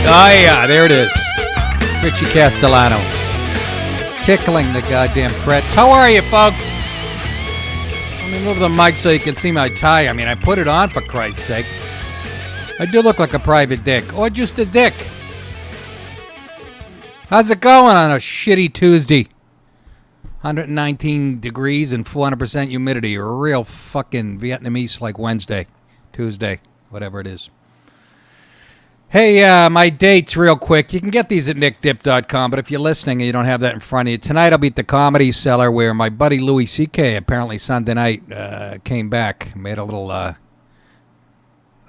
Oh, yeah, there it is. Richie Castellano. Tickling the goddamn frets. How are you, folks? Let me move the mic so you can see my tie. I mean, I put it on, for Christ's sake. I do look like a private dick. Or just a dick. How's it going on a shitty Tuesday? 119 degrees and 400% humidity. A real fucking Vietnamese like Wednesday, Tuesday, whatever it is. Hey, my dates real quick. You can get these at nickdip.com, but if you're listening and you don't have that in front of you, tonight I'll be at the Comedy Cellar where my buddy Louis C.K. apparently Sunday night came back, made a little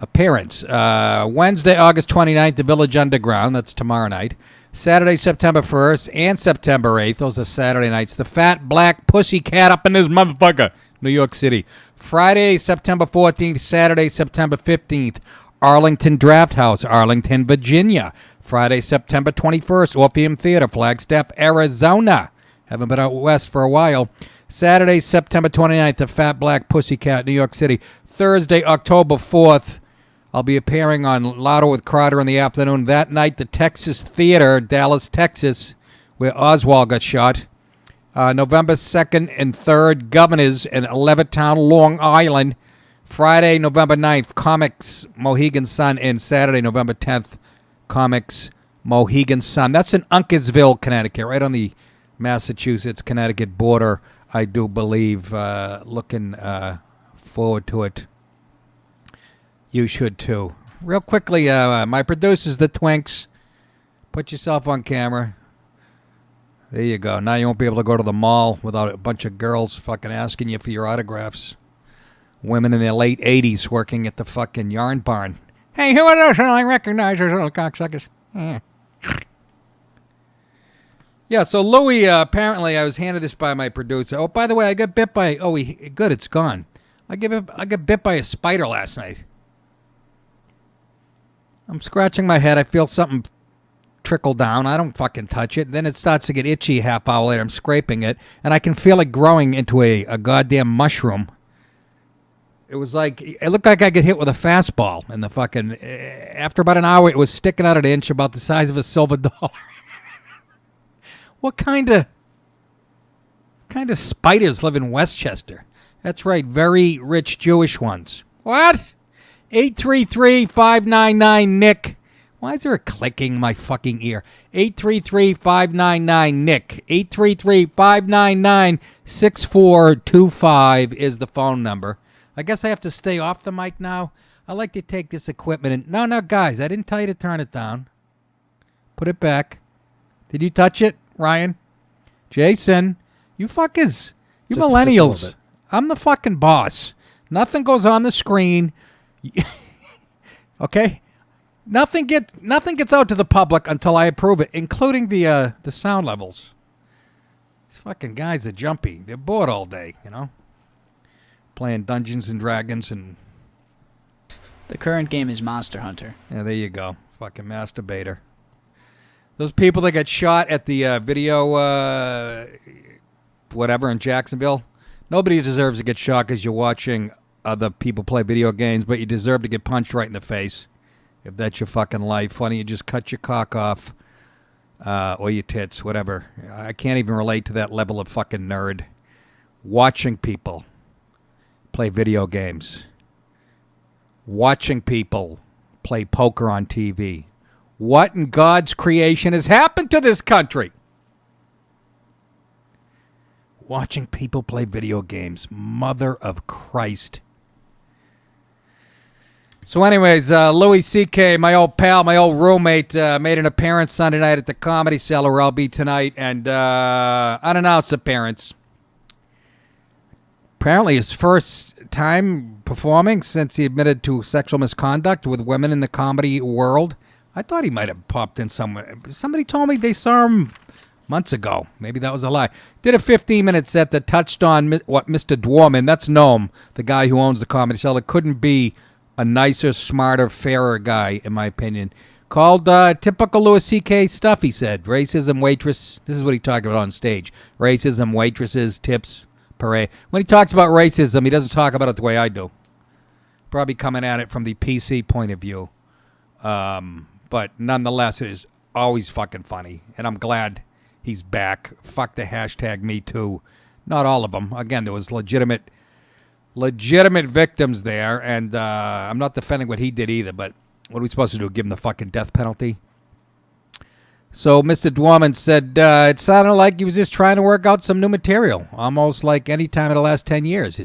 appearance. Wednesday, August 29th, the Village Underground. That's tomorrow night. Saturday, September 1st and September 8th. Those are Saturday nights. The Fat Black Pussycat up in this motherfucker, New York City. Friday, September 14th. Saturday, September 15th. Arlington Draft House, Arlington, Virginia. Friday, September 21st, Orpheum Theater, Flagstaff, Arizona. Haven't been out west for a while. Saturday, September 29th, the Fat Black Pussycat, New York City. Thursday, October 4th, I'll be appearing on Lotto with Crowder in the afternoon. That night, the Texas Theater, Dallas, Texas, where Oswald got shot. November 2nd and 3rd, Governors in Levittown, Long Island. Friday, November 9th, Comics Mohegan Sun, and Saturday, November 10th, Comics Mohegan Sun. That's in Uncasville, Connecticut, right on the Massachusetts-Connecticut border, I do believe. Looking forward to it. You should, too. Real quickly, my producers, the Twinks. Put yourself on camera. There you go. Now you won't be able to go to the mall without a bunch of girls fucking asking you for your autographs. Women in their late 80s working at the fucking yarn barn. Hey, who are those? I recognize those little cocksuckers. Yeah, so Louis, apparently I was handed this by my producer. Oh, by the way, I got bit by... Oh, good, it's gone. I got bit by a spider last night. I'm scratching my head. I feel something trickle down. I don't fucking touch it. Then it starts to get itchy a half hour later. I'm scraping it, and I can feel it growing into a goddamn mushroom. It was like, it looked like I got hit with a fastball in the fucking, after about an hour, it was sticking out an inch about the size of a silver dollar. What kind of spiders live in Westchester? That's right, very rich Jewish ones. What? 833-599-NICK. Why is there a clicking in my fucking ear? 833-599-NICK. 833-599-6425 is the phone number. I guess I have to stay off the mic now. I like to take this equipment and... No, guys, I didn't tell you to turn it down. Put it back. Did you touch it, Ryan? Jason, you fuckers. You just, millennials. Just I'm the fucking boss. Nothing goes on the screen. Okay? Nothing gets out to the public until I approve it, including the sound levels. These fucking guys are jumpy. They're bored all day, you know? Playing Dungeons and Dragons and... The current game is Monster Hunter. Yeah, there you go. Fucking masturbator. Those people that got shot at the video, whatever, in Jacksonville, nobody deserves to get shot because you're watching other people play video games, but you deserve to get punched right in the face. If that's your fucking life, why don't you just cut your cock off or your tits, whatever. I can't even relate to that level of fucking nerd. Watching people play video games. Watching people play poker on TV. What in God's creation has happened to this country? Watching people play video games. Mother of Christ. So anyways, Louis C.K., my old pal, my old roommate, made an appearance Sunday night at the Comedy Cellar where I'll be tonight, and unannounced appearance. Apparently his first time performing since he admitted to sexual misconduct with women in the comedy world. I thought he might have popped in somewhere. Somebody told me they saw him months ago. Maybe that was a lie. Did a 15-minute set that touched on what Mr. Dwarman, that's Noam, the guy who owns the Comedy Cellar, couldn't be a nicer, smarter, fairer guy, in my opinion. Called typical Louis C.K. stuff, he said. Racism, waitress. This is what he talked about on stage. Racism, waitresses, tips, parade. When he talks about racism, he doesn't talk about it the way I do. Probably coming at it from the PC point of view. But nonetheless, it is always fucking funny. And I'm glad he's back. Fuck the hashtag Me Too. Not all of them. Again, there was legitimate victims there. And I'm not defending what he did either. But what are we supposed to do? Give him the fucking death penalty? So Mr. Dwarman said it sounded like he was just trying to work out some new material. Almost like any time in the last 10 years.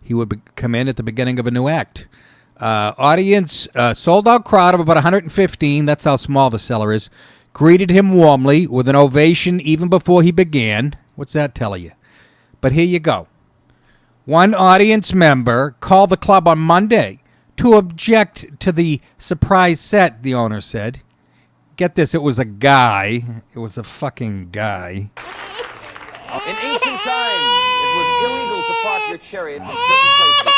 He would come in at the beginning of a new act. Audience, sold out crowd of about 115, that's how small the cellar is, greeted him warmly with an ovation even before he began. What's that tell you? But here you go. One audience member called the club on Monday to object to the surprise set, the owner said. Get this, it was a guy. It was a fucking guy. In ancient times, it was illegal to park your chariot in certain places.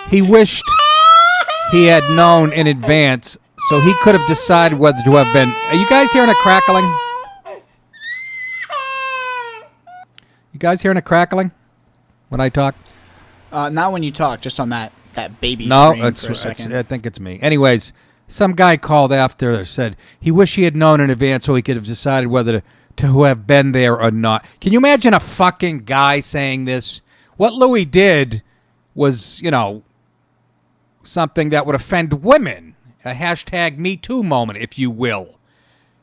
He wished he had known in advance so he could have decided whether to have been... Are you guys hearing a crackling? You guys hearing a crackling when I talk? Not when you talk, just on that baby No, screen for a second. I think it's me. Anyways, some guy called after said he wished he had known in advance so he could have decided whether to have been there or not. Can you imagine a fucking guy saying this? What Louis did was, something that would offend women. A hashtag Me Too moment, if you will.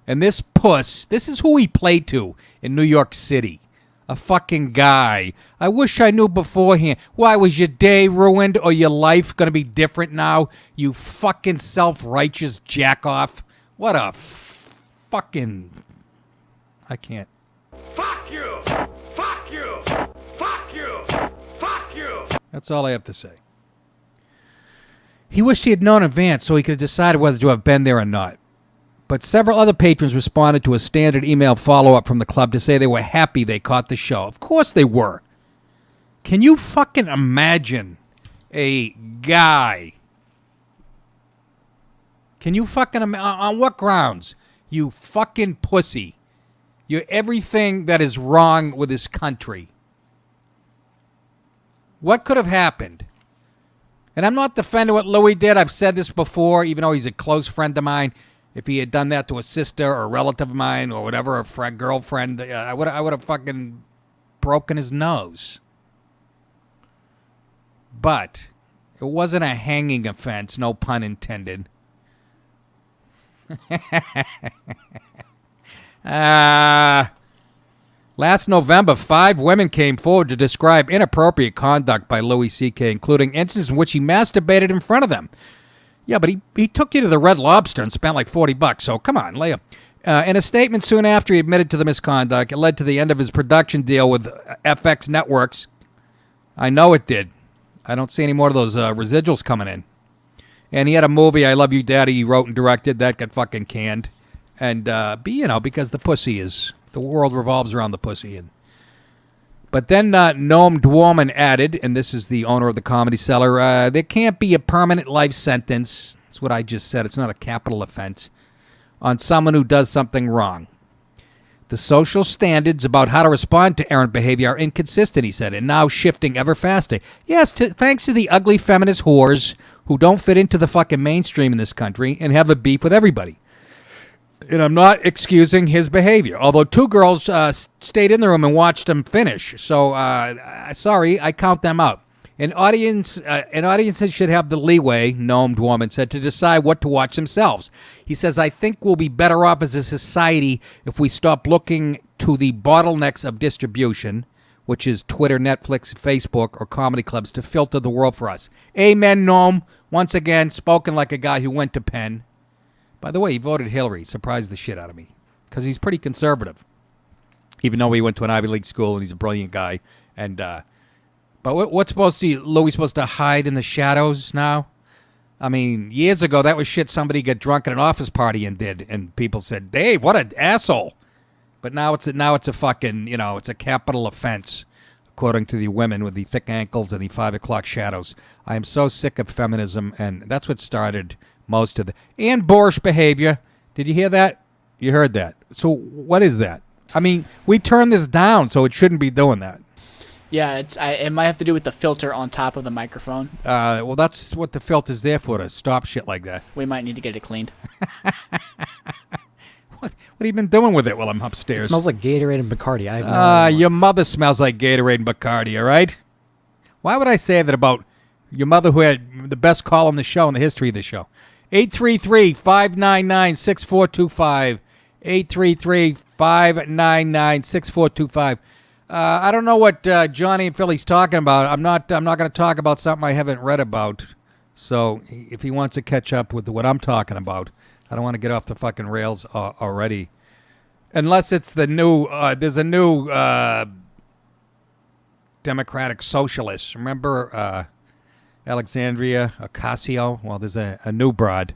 And this puss, this is who he played to in New York City. A fucking guy. I wish I knew beforehand. Why, was your day ruined or your life going to be different now? You fucking self-righteous jack-off. What a fucking... I can't. Fuck you! Fuck you! Fuck you! Fuck you! That's all I have to say. He wished he had known in advance so he could have decided whether to have been there or not. But several other patrons responded to a standard email follow-up from the club to say they were happy they caught the show. Of course they were. Can you fucking imagine a guy? Can you fucking on what grounds? You fucking pussy. You're everything that is wrong with this country. What could have happened? And I'm not defending what Louis did. I've said this before, even though he's a close friend of mine. If he had done that to a sister or a relative of mine or whatever, a girlfriend, I would have fucking broken his nose. But it wasn't a hanging offense, no pun intended. Last November, 5 women came forward to describe inappropriate conduct by Louis C.K., including instances in which he masturbated in front of them. Yeah, but he took you to the Red Lobster and spent like $40, so come on, lay up. In a statement soon after he admitted to the misconduct, it led to the end of his production deal with FX Networks. I know it did. I don't see any more of those residuals coming in. And he had a movie, I Love You, Daddy, he wrote and directed. That got fucking canned. And, because the pussy is... The world revolves around the pussy. But then Noam Dwarman added, and this is the owner of the Comedy Cellar, there can't be a permanent life sentence. That's what I just said. It's not a capital offense. On someone who does something wrong. The social standards about how to respond to errant behavior are inconsistent, he said, and now shifting ever faster. Yes, thanks to the ugly feminist whores who don't fit into the fucking mainstream in this country and have a beef with everybody. And I'm not excusing his behavior, although 2 girls stayed in the room and watched him finish. So, sorry, I count them out. Audiences should have the leeway, Noam Dwarman said, to decide what to watch themselves. He says, I think we'll be better off as a society if we stop looking to the bottlenecks of distribution, which is Twitter, Netflix, Facebook, or comedy clubs, to filter the world for us. Amen, Noam. Once again, spoken like a guy who went to Penn. By the way, he voted Hillary. Surprised the shit out of me. Because he's pretty conservative. Even though he went to an Ivy League school and he's a brilliant guy. And but what's Louis supposed to hide in the shadows now? I mean, years ago, that was shit somebody got drunk at an office party and did. And people said, Dave, what an asshole. But now it's a fucking, it's a capital offense. According to the women with the thick ankles and the 5 o'clock shadows. I am so sick of feminism. And that's what started... most of the... And boorish behavior. Did you hear that? You heard that. So what is that? I mean, we turned this down, so it shouldn't be doing that. Yeah, it might have to do with the filter on top of the microphone. Well, that's what the filter's there for, to stop shit like that. We might need to get it cleaned. What have you been doing with it while I'm upstairs? It smells like Gatorade and Bacardi. I have no idea. Your mother smells like Gatorade and Bacardi, all right? Why would I say that about your mother, who had the best call on the show in the history of the show? 833-599-6425. 833-599-6425. I don't know what Johnny and Philly's talking about. I'm not going to talk about something I haven't read about. So if he wants to catch up with what I'm talking about, I don't want to get off the fucking rails already. Unless it's the new, there's a new Democratic Socialist. Remember Alexandria Ocasio? Well, there's a new broad,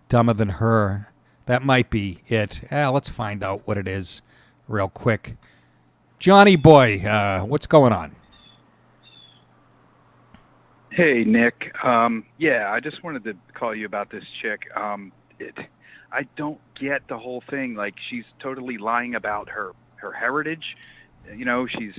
dumber than her. That might be it. Let's find out what it is real quick. Johnny boy, what's going on? Hey, Nick. Yeah, I just wanted to call you about this chick. I don't get the whole thing. Like, she's totally lying about her heritage. You know, she's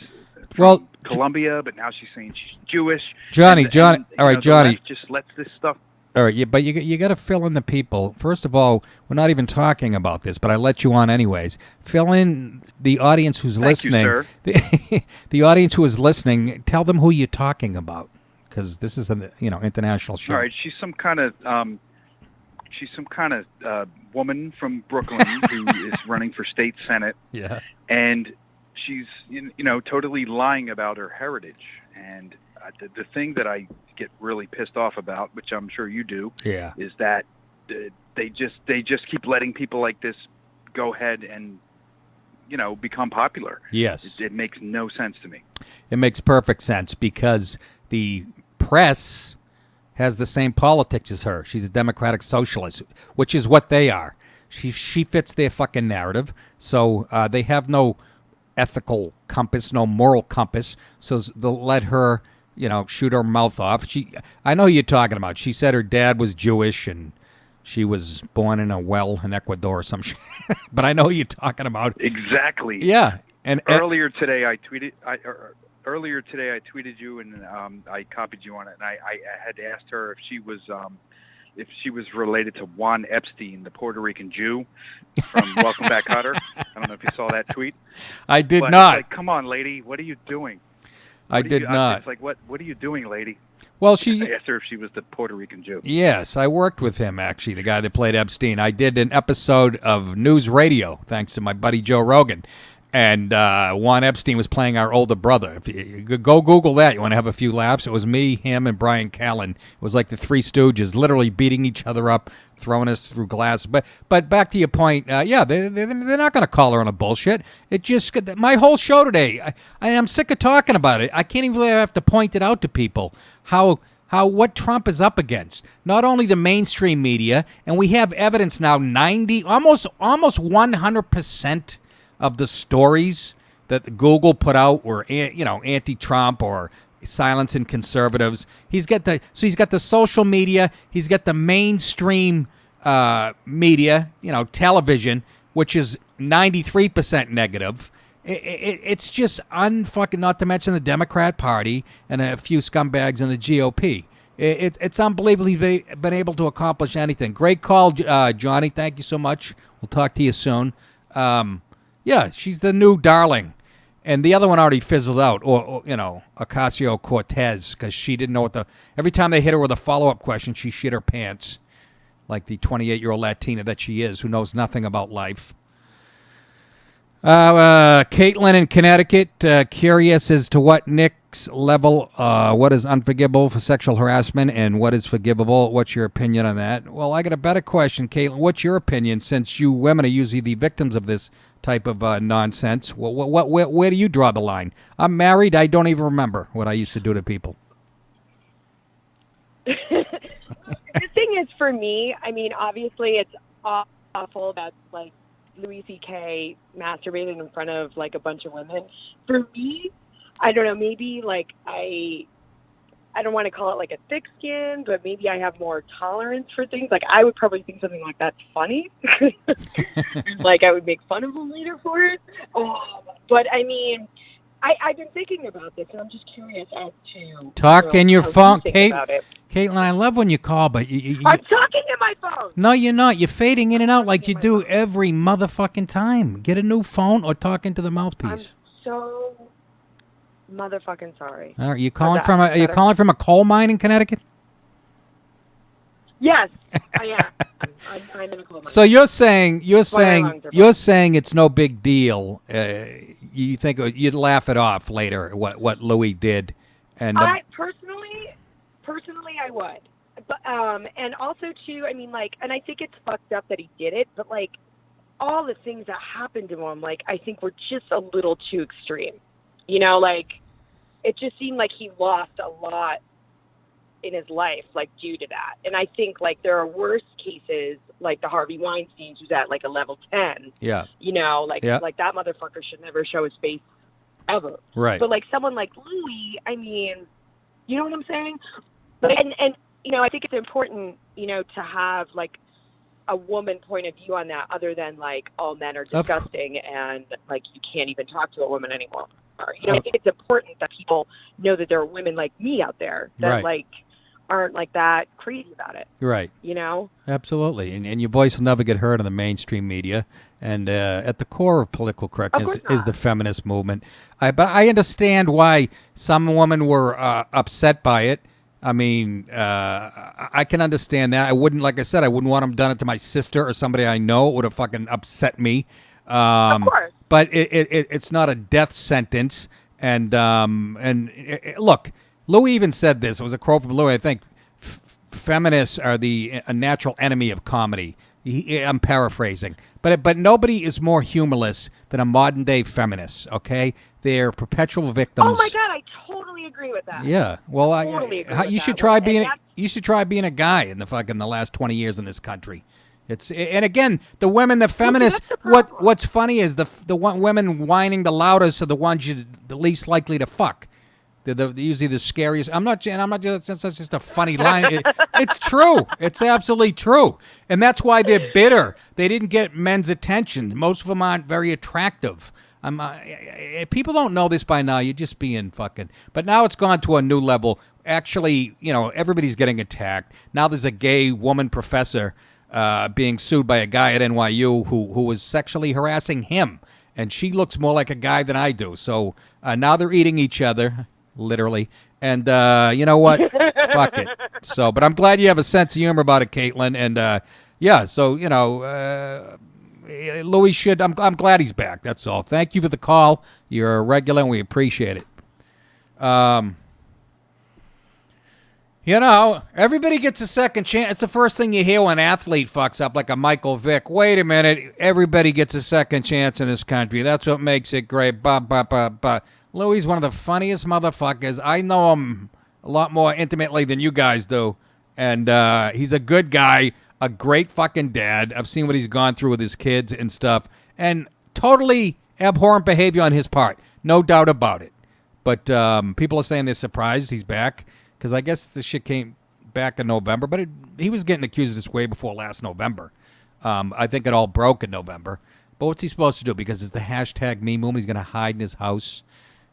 from Colombia, but now she's saying she's Jewish. Johnny. All right, Johnny. The left just lets this stuff. All right, but you got to fill in the people. First of all, we're not even talking about this, but I let you on anyways. Fill in the audience who's listening. Thank you, sir. The audience who is listening, tell them who you're talking about, because this is an international show. All right, she's some kind of woman from Brooklyn who is running for state senate. Yeah, and she's totally lying about her heritage. And the thing that I get really pissed off about, which I'm sure you do, is that they just keep letting people like this go ahead and become popular. Yes, it makes no sense to me. It makes perfect sense because the press has the same politics as her. She's a Democratic Socialist, which is what they are. She fits their fucking narrative, so they have no ethical compass, no moral compass, so they'll let her shoot her mouth off. I know who you're talking about. She said her dad was Jewish and she was born in a well in Ecuador or some shit. But I know who you're talking about. Exactly. Yeah. And earlier today I tweeted you, and I copied you on it, and I had asked her if she was related to Juan Epstein, the Puerto Rican Jew from Welcome Back, Kotter. I don't know if you saw that tweet. I did but not. It's like, come on, lady, what are you doing? I did not. It's like, what are you doing, lady? Well, I asked her if she was the Puerto Rican Jew. Yes, I worked with him, actually, the guy that played Epstein. I did an episode of News Radio, thanks to my buddy Joe Rogan. And Juan Epstein was playing our older brother. If you go Google that, you want to have a few laughs. It was me, him, and Brian Callen. It was like the Three Stooges, literally beating each other up, throwing us through glass. But back to your point, they're not going to call her on a bullshit. It just my whole show today. I'm sick of talking about it. I can't even have to point it out to people how what Trump is up against. Not only the mainstream media, and we have evidence now. Almost 100%. Of the stories that Google put out were anti-Trump or silencing conservatives. He's got the social media. He's got the mainstream media, television, which is 93% negative. It's just unfucking. Not to mention the Democrat Party and a few scumbags in the GOP. It's unbelievable he's been able to accomplish anything. Great call, Johnny. Thank you so much. We'll talk to you soon. Yeah, she's the new darling. And the other one already fizzled out, or Ocasio-Cortez, because she didn't know what every time they hit her with a follow-up question, she shit her pants, like the 28-year-old Latina that she is, who knows nothing about life. Caitlin in Connecticut, curious as to what Nick's level, what is unforgivable for sexual harassment and what is forgivable. What's your opinion on that? Well, I got a better question, Caitlin. What's your opinion, since you women are usually the victims of this type of nonsense? Where do you draw the line? I'm married. I don't even remember what I used to do to people. The thing is, for me, I mean, obviously it's awful that, like, Louis C.K. masturbated in front of, like, a bunch of women. For me, I don't know, maybe, like, I don't want to call it, like, a thick skin, but maybe I have more tolerance for things. Like, I would probably think something like that's funny. Like, I would make fun of them later for it. But, I mean, I've been thinking about this, and I'm just curious as to Talk in your how phone, you think Kate. about it. Caitlin, I love when you call, but I'm talking in my phone. No, you're not. You're fading in and out like you do phone. every motherfucking time. Get a new phone or talk into the I'm mouthpiece. so motherfucking sorry. Are you calling from a coal mine in Connecticut? Yes, I am. I'm in a coal mine. So you're saying it's no big deal. You think you'd laugh it off later what Louis did, and I personally I would, but and also too, I mean, like, and I think it's fucked up that he did it, but like all the things that happened to him, like I think were just a little too extreme. You know, like it just seemed like he lost a lot in his life, like due to that. And I think like there are worse cases, like the Harvey Weinstein, who's at like a level 10. Yeah. You know, like like that motherfucker should never show his face ever. Right. But like someone like Louis, I mean, you know what I'm saying? And you know, I think it's important, you know, to have like a woman point of view on that, other than like all men are disgusting and like you can't even talk to a woman anymore. You know, I think it's important that people know that there are women like me out there that like aren't like that crazy about it. Right. You know? Absolutely. And your voice will never get heard in the mainstream media. And at the core of political correctness is the feminist movement. But I understand why some women were upset by it. I mean, I can understand that. I wouldn't, like I said, I wouldn't want them done it to my sister or somebody I know. It would have fucking upset me. Of course. But it's not a death sentence. And look, Louis even said this. It was a quote from Louis. I think feminists are a natural enemy of comedy. I'm paraphrasing, but nobody is more humorless than a modern day feminist. Okay, they're perpetual victims. Oh my God, I totally agree with that. Yeah, well, you should try being a guy in the last 20 years in this country. And again, the women, the feminists. What's funny is the women whining the loudest are the ones you're the least likely to fuck. They're usually the scariest. I'm not just, that's just a funny line. It's true. It's absolutely true. And that's why they're bitter. They didn't get men's attention. Most of them aren't very attractive. People don't know this by now. You're just being fucking. But now it's gone to a new level. Actually, you know, everybody's getting attacked. Now there's a gay woman professor being sued by a guy at NYU who was sexually harassing him. And she looks more like a guy than I do. So now they're eating each other. Literally. And you know what? Fuck it. So, but I'm glad you have a sense of humor about it, Caitlin. And yeah, so, you know, Louis should, I'm glad he's back. That's all. Thank you for the call. You're a regular and we appreciate it. You know, everybody gets a second chance. It's the first thing you hear when an athlete fucks up, like a Michael Vick. Wait a minute. Everybody gets a second chance in this country. That's what makes it great. Louis is one of the funniest motherfuckers. I know him a lot more intimately than you guys do. And he's a good guy, a great fucking dad. I've seen what he's gone through with his kids and stuff. And totally abhorrent behavior on his part. No doubt about it. But people are saying they're surprised he's back. Because I guess the shit came back in November. But he was getting accused of this way before last November. I think it all broke in November. But what's he supposed to do? Because it's the hashtag me movement. He's going to hide in his house.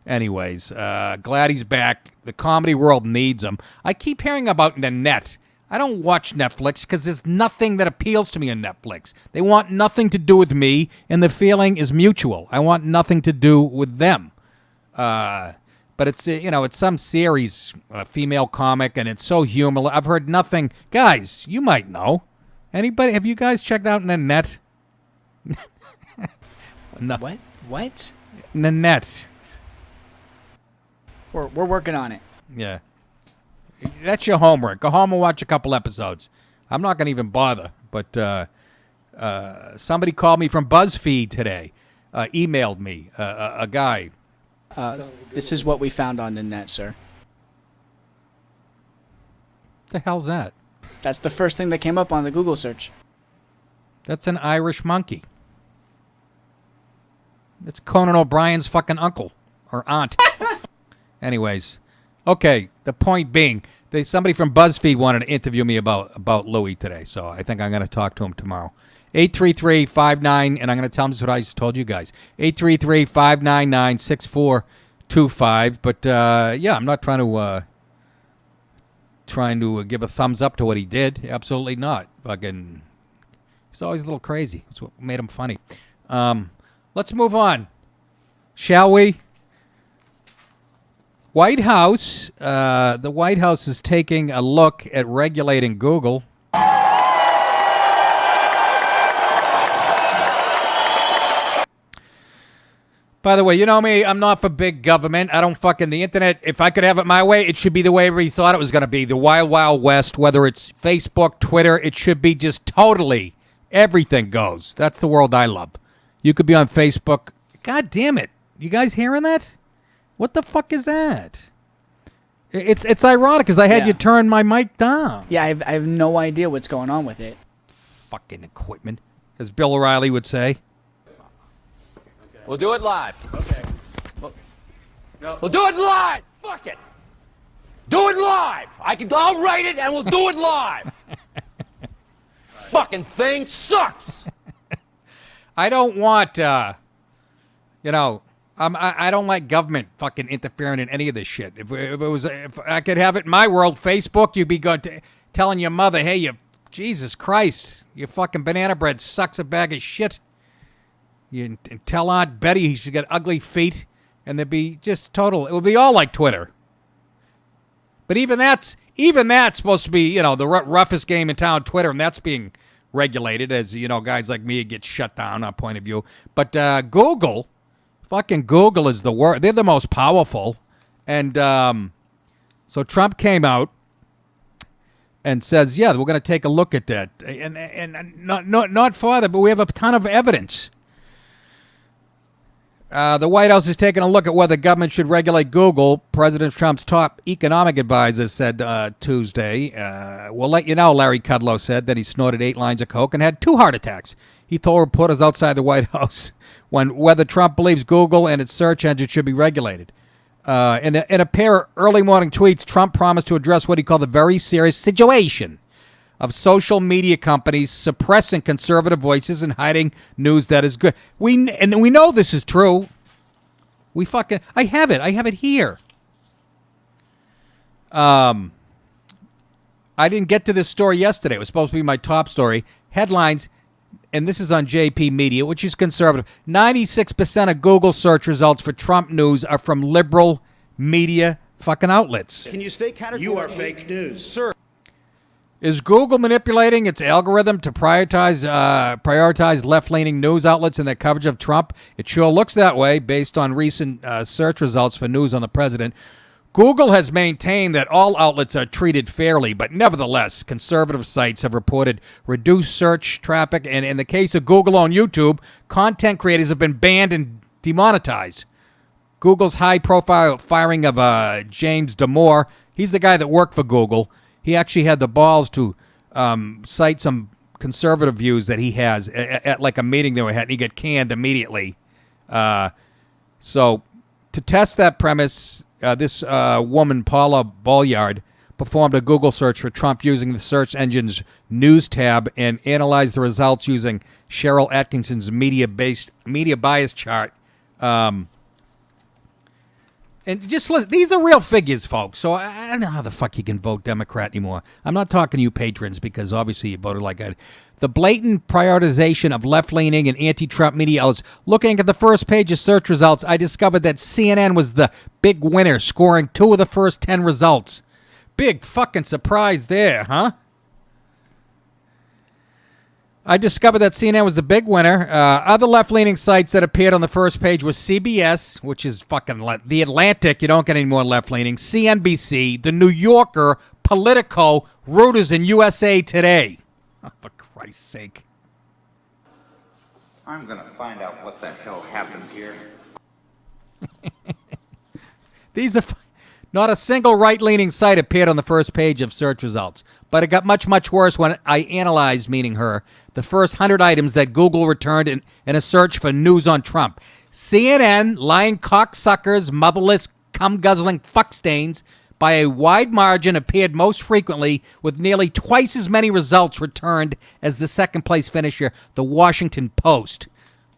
Anyways, glad he's back. The comedy world needs him. I keep hearing about Nanette. I don't watch Netflix because there's nothing that appeals to me on Netflix. They want nothing to do with me, and the feeling is mutual. I want nothing to do with them. But it's it's some series, female comic, and it's so humorless. I've heard nothing. Guys, you might know. Anybody? Have you guys checked out Nanette? No. What? Nanette. We're working on it. Yeah. That's your homework. Go home and watch a couple episodes. I'm not going to even bother. But somebody called me from BuzzFeed today. Emailed me. A guy. This is what we found on the net, sir. The hell's that? That's the first thing that came up on the Google search. That's an Irish monkey. It's Conan O'Brien's fucking uncle or aunt. Anyways, okay, the point being, somebody from BuzzFeed wanted to interview me about Louis today, so I think I'm going to talk to him tomorrow. 833-59, and I'm going to tell him this is what I just told you guys. 833-599-6427. 2.5. But yeah, I'm not trying to give a thumbs up to what he did. Absolutely not. Fucking, he's always a little crazy. That's what made him funny. Let's move on, shall we? White House. The White House is taking a look at regulating Google. By the way, you know me, I'm not for big government. I don't fucking, the internet, if I could have it my way, it should be the way everybody thought it was going to be. The wild, wild west, whether it's Facebook, Twitter, it should be just totally everything goes. That's the world I love. You could be on Facebook. God damn it. You guys hearing that? What the fuck is that? It's ironic because I had you turn my mic down. Yeah, I have no idea what's going on with it. Fucking equipment, as Bill O'Reilly would say. We'll do it live. Okay. We'll do it live. Fuck it. Do it live. I'll write it and we'll do it live. Fucking thing sucks. I don't want, I don't like government fucking interfering in any of this shit. If I could have it in my world, Facebook, you'd be telling your mother, hey, Jesus Christ, your fucking banana bread sucks a bag of shit. You tell Aunt Betty she's got ugly feet, and there'd be just total. It would be all like Twitter. But even that's supposed to be, the roughest game in town, Twitter, and that's being regulated as, guys like me get shut down, our point of view. But Google, fucking Google is the worst. They're the most powerful. And so Trump came out and says, yeah, we're going to take a look at that. And not farther, but we have a ton of evidence. The White House is taking a look at whether government should regulate Google. President Trump's top economic advisor said Tuesday, we'll let you know, Larry Kudlow said, that he snorted 8 lines of coke and had 2 heart attacks. He told reporters outside the White House whether Trump believes Google and its search engine should be regulated. In a pair of early morning tweets, Trump promised to address what he called the very serious situation of social media companies suppressing conservative voices and hiding news that is good. We know this is true. I have it here. I didn't get to this story yesterday. It was supposed to be my top story. Headlines, and this is on JP Media, which is conservative. 96% of Google search results for Trump news are from liberal media fucking outlets. Can you stay categorically? You are fake news, sir. Is Google manipulating its algorithm to prioritize left-leaning news outlets in their coverage of Trump? It sure looks that way based on recent search results for news on the president. Google has maintained that all outlets are treated fairly, but nevertheless, conservative sites have reported reduced search traffic, and in the case of Google on YouTube, content creators have been banned and demonetized. Google's high-profile firing of James Damore, he's the guy that worked for Google. He actually had the balls to cite some conservative views that he has at like a meeting they were at, and he got canned immediately. So to test that premise, this woman, Paula Bolyard, performed a Google search for Trump using the search engine's news tab and analyzed the results using Cheryl Atkinson's media bias chart. And just listen, these are real figures, folks. So I don't know how the fuck you can vote Democrat anymore. I'm not talking to you patrons because obviously you voted like I. The blatant prioritization of left-leaning and anti-Trump media outlets. Looking at the first page of search results, I discovered that CNN was the big winner, scoring 2 of the first 10 results. Big fucking surprise there, huh? I discovered that CNN was the big winner. Other left-leaning sites that appeared on the first page was CBS, which is fucking The Atlantic. You don't get any more left-leaning. CNBC, The New Yorker, Politico, Reuters, and USA Today. Oh, for Christ's sake. I'm going to find out what the hell happened here. These are... Not a single right-leaning site appeared on the first page of search results. But it got much, much worse when I analyzed, meaning her, the first 100 items that Google returned in a search for news on Trump. CNN, lying cocksuckers, motherless, cum-guzzling fuckstains, by a wide margin appeared most frequently with nearly twice as many results returned as the second-place finisher, The Washington Post.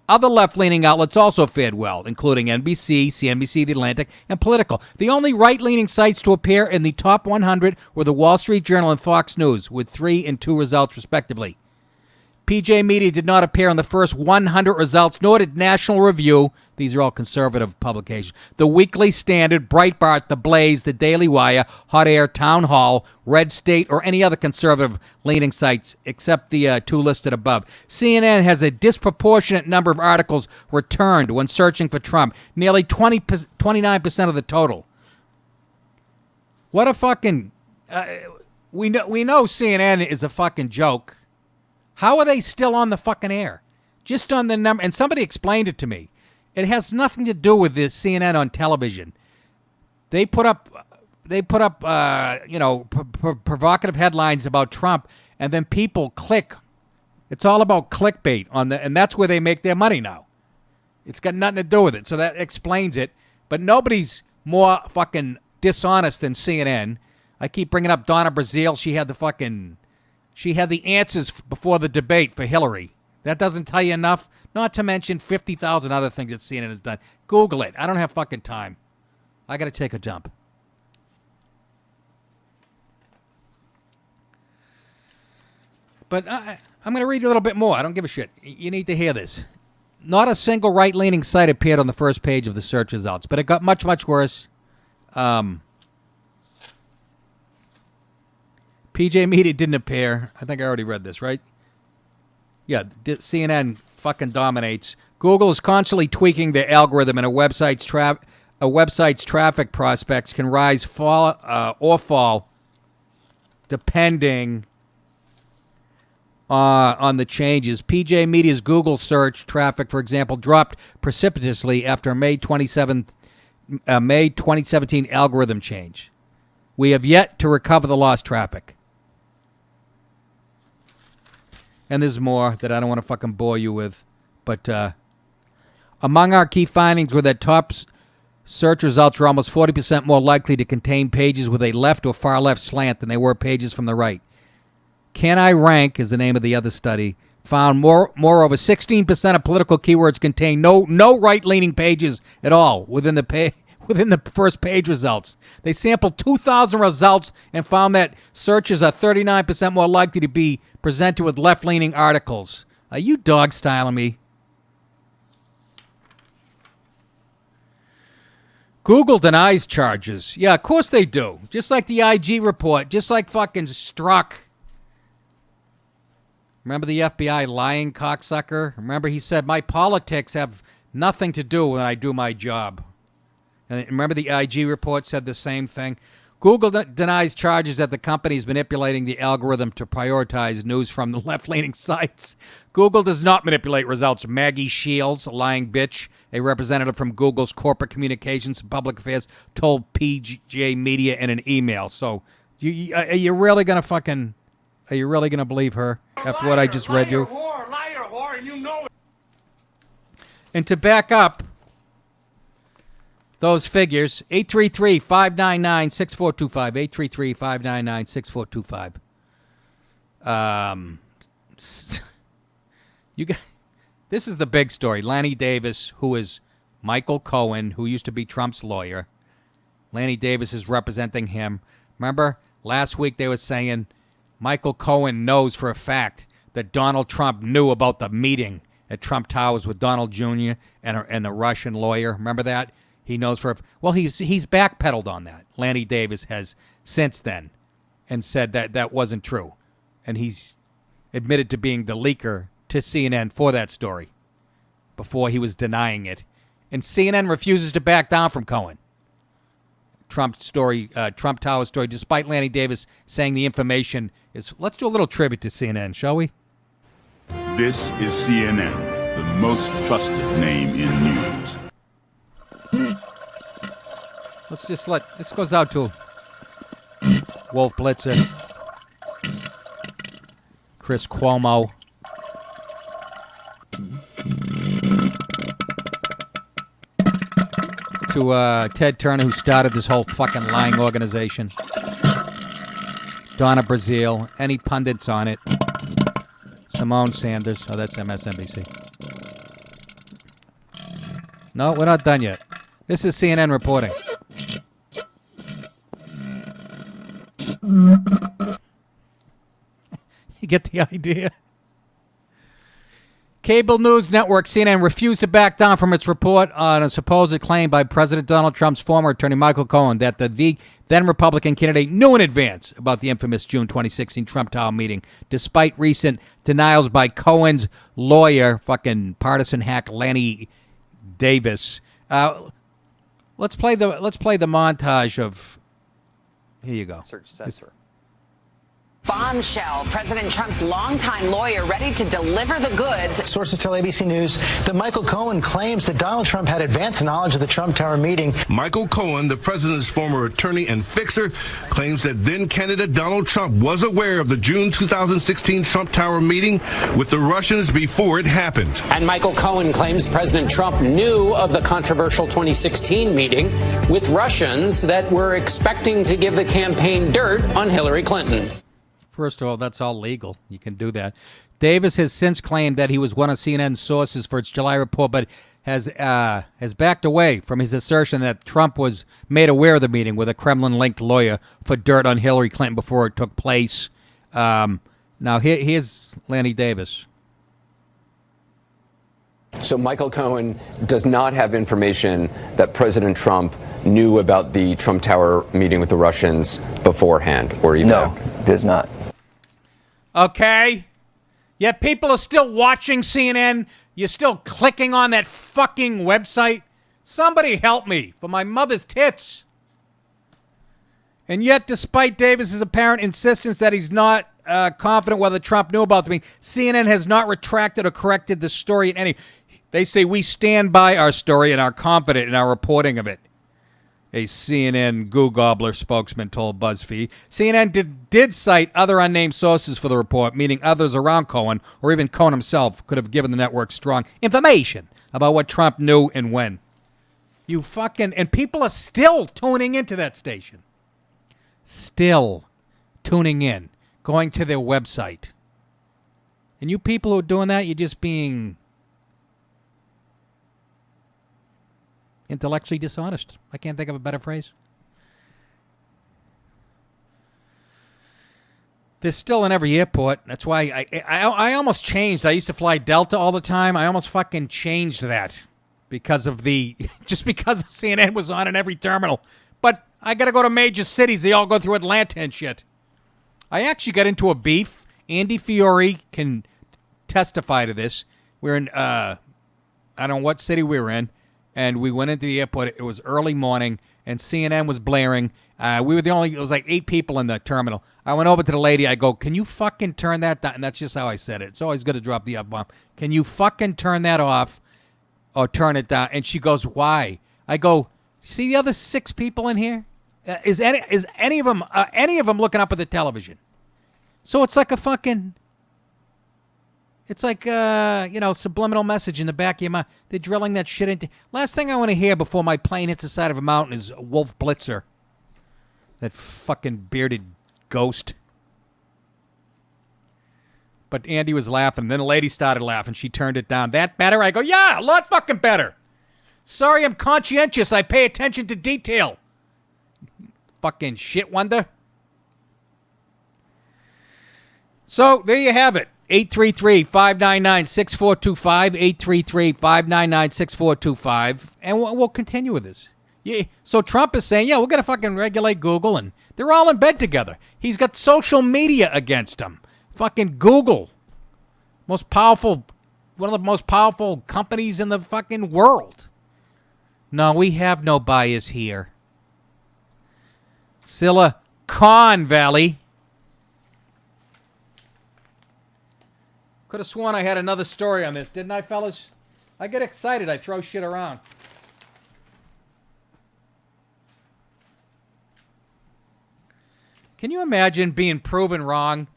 Other left-leaning outlets also fared well, including NBC, CNBC, The Atlantic, and Politico. The only right-leaning sites to appear in the top 100 were the Wall Street Journal and Fox News, with 3 and 2 results respectively. PJ Media did not appear in the first 100 results, nor did National Review. These are all conservative publications. The Weekly Standard, Breitbart, The Blaze, The Daily Wire, Hot Air, Town Hall, Red State, or any other conservative-leaning sites, except the 2 listed above. CNN has a disproportionate number of articles returned when searching for Trump, nearly 29% of the total. What a fucking... we know CNN is a fucking joke. How are they still on the fucking air? Just on the number. And somebody explained it to me. It has nothing to do with this CNN on television. They put up provocative headlines about Trump, and then people click. It's all about clickbait and that's where they make their money now. It's got nothing to do with it. So that explains it. But nobody's more fucking dishonest than CNN. I keep bringing up Donna Brazile. She had the answers before the debate for Hillary. That doesn't tell you enough, not to mention 50,000 other things that CNN has done. Google it. I don't have fucking time. I got to take a dump. But I'm going to read you a little bit more. I don't give a shit. You need to hear this. Not a single right-leaning site appeared on the first page of the search results, but it got much, much worse. PJ Media didn't appear. I think I already read this, right? Yeah, CNN fucking dominates. Google is constantly tweaking their algorithm, and a website's traffic prospects can rise or fall depending on the changes. PJ Media's Google search traffic, for example, dropped precipitously after a May 2017 algorithm change. We have yet to recover the lost traffic. And there's more that I don't want to fucking bore you with. But among our key findings were that top search results were almost 40% more likely to contain pages with a left or far left slant than they were pages from the right. Can I Rank is the name of the other study. Found moreover 16% of political keywords contain no right-leaning pages at all within the first page results. They sampled 2,000 results and found that searches are 39% more likely to be presented with left-leaning articles. Are you dog-styling me? Google denies charges. Yeah, of course they do. Just like the IG report. Just like fucking Strzok. Remember the FBI lying cocksucker? Remember he said, my politics have nothing to do when I do my job. And remember the IG report said the same thing? Google denies charges that the company is manipulating the algorithm to prioritize news from the left-leaning sites. Google does not manipulate results. Maggie Shields, a lying bitch, a representative from Google's corporate communications and public affairs, told PJ Media in an email. So, are you really going to believe her after what I just read you? Liar, whore, and you know it. And to back up those figures, 833-599-6425, 833-599-6425. This is the big story. Lanny Davis, who is Michael Cohen, who used to be Trump's lawyer. Lanny Davis is representing him. Remember, last week they were saying Michael Cohen knows for a fact that Donald Trump knew about the meeting at Trump Towers with Donald Jr. and a Russian lawyer. Remember that? He knows he's backpedaled on that. Lanny Davis has since then and said that wasn't true. And he's admitted to being the leaker to CNN for that story before he was denying it. And CNN refuses to back down from Cohen. Trump Tower story, despite Lanny Davis saying the information is... Let's do a little tribute to CNN, shall we? This is CNN, the most trusted name in news. This goes out to Wolf Blitzer, Chris Cuomo, to Ted Turner, who started this whole fucking lying organization, Donna Brazile, any pundits on it, Simone Sanders, that's MSNBC. No, we're not done yet. This is CNN reporting. You get the idea? Cable news network CNN refused to back down from its report on a supposed claim by President Donald Trump's former attorney Michael Cohen that the then Republican candidate knew in advance about the infamous June 2016 Trump Tower meeting, despite recent denials by Cohen's lawyer, fucking partisan hack Lanny Davis. Let's play the montage of. Here you go. Search censor. Bombshell. President Trump's longtime lawyer ready to deliver the goods. Sources tell ABC News that Michael Cohen claims that Donald Trump had advance knowledge of the Trump Tower meeting. Michael Cohen, the president's former attorney and fixer, claims that then candidate Donald Trump was aware of the June 2016 Trump Tower meeting with the Russians before it happened. And Michael Cohen claims President Trump knew of the controversial 2016 meeting with Russians that were expecting to give the campaign dirt on Hillary Clinton. First of all, that's all legal. You can do that. Davis has since claimed that he was one of CNN's sources for its July report, but has backed away from his assertion that Trump was made aware of the meeting with a Kremlin-linked lawyer for dirt on Hillary Clinton before it took place. Now, here's Lanny Davis. So Michael Cohen does not have information that President Trump knew about the Trump Tower meeting with the Russians beforehand, or even No, does not. Okay. Yet people are still watching CNN. You're still clicking on that fucking website. Somebody help me for my mother's tits. And yet, despite Davis's apparent insistence that he's not confident whether Trump knew about the meeting, CNN has not retracted or corrected the story in any. They say we stand by our story and are confident in our reporting of it. A CNN goo gobbler spokesman told BuzzFeed. CNN did cite other unnamed sources for the report, meaning others around Cohen, or even Cohen himself, could have given the network strong information about what Trump knew and when. And people are still tuning into that station. Still tuning in, going to their website. And you people who are doing that, you're just being intellectually dishonest. I can't think of a better phrase. They're still in every airport. That's why I almost changed. I used to fly Delta all the time. I almost fucking changed that because of just because CNN was on in every terminal. But I got to go to major cities. They all go through Atlanta and shit. I actually got into a beef. Andy Fiore can testify to this. We're in, I don't know what city we were in. And we went into the airport. It was early morning, and CNN was blaring. We were the only, it was like 8 people in the terminal. I went over to the lady. I go, can you fucking turn that down? And that's just how I said it. It's always good to drop the F-bomb. Can you fucking turn that off or turn it down? And she goes, why? I go, see the other 6 people in here? Is any of them looking up at the television? So it's like a fucking... It's like, subliminal message in the back of your mind. They're drilling that shit into... Last thing I want to hear before my plane hits the side of a mountain is Wolf Blitzer. That fucking bearded ghost. But Andy was laughing. Then the lady started laughing. She turned it down. That better? I go, yeah, a lot fucking better. Sorry, I'm conscientious. I pay attention to detail. Fucking shit wonder. So, there you have it. 833-599-6425, 833-599-6425, and we'll continue with this. Yeah, so Trump is saying, we're going to fucking regulate Google, and they're all in bed together. He's got social media against him. Fucking Google. One of the most powerful companies in the fucking world. No, we have no bias here. Silicon Valley. Could have sworn I had another story on this, didn't I, fellas? I get excited. I throw shit around. Can you imagine being proven wrong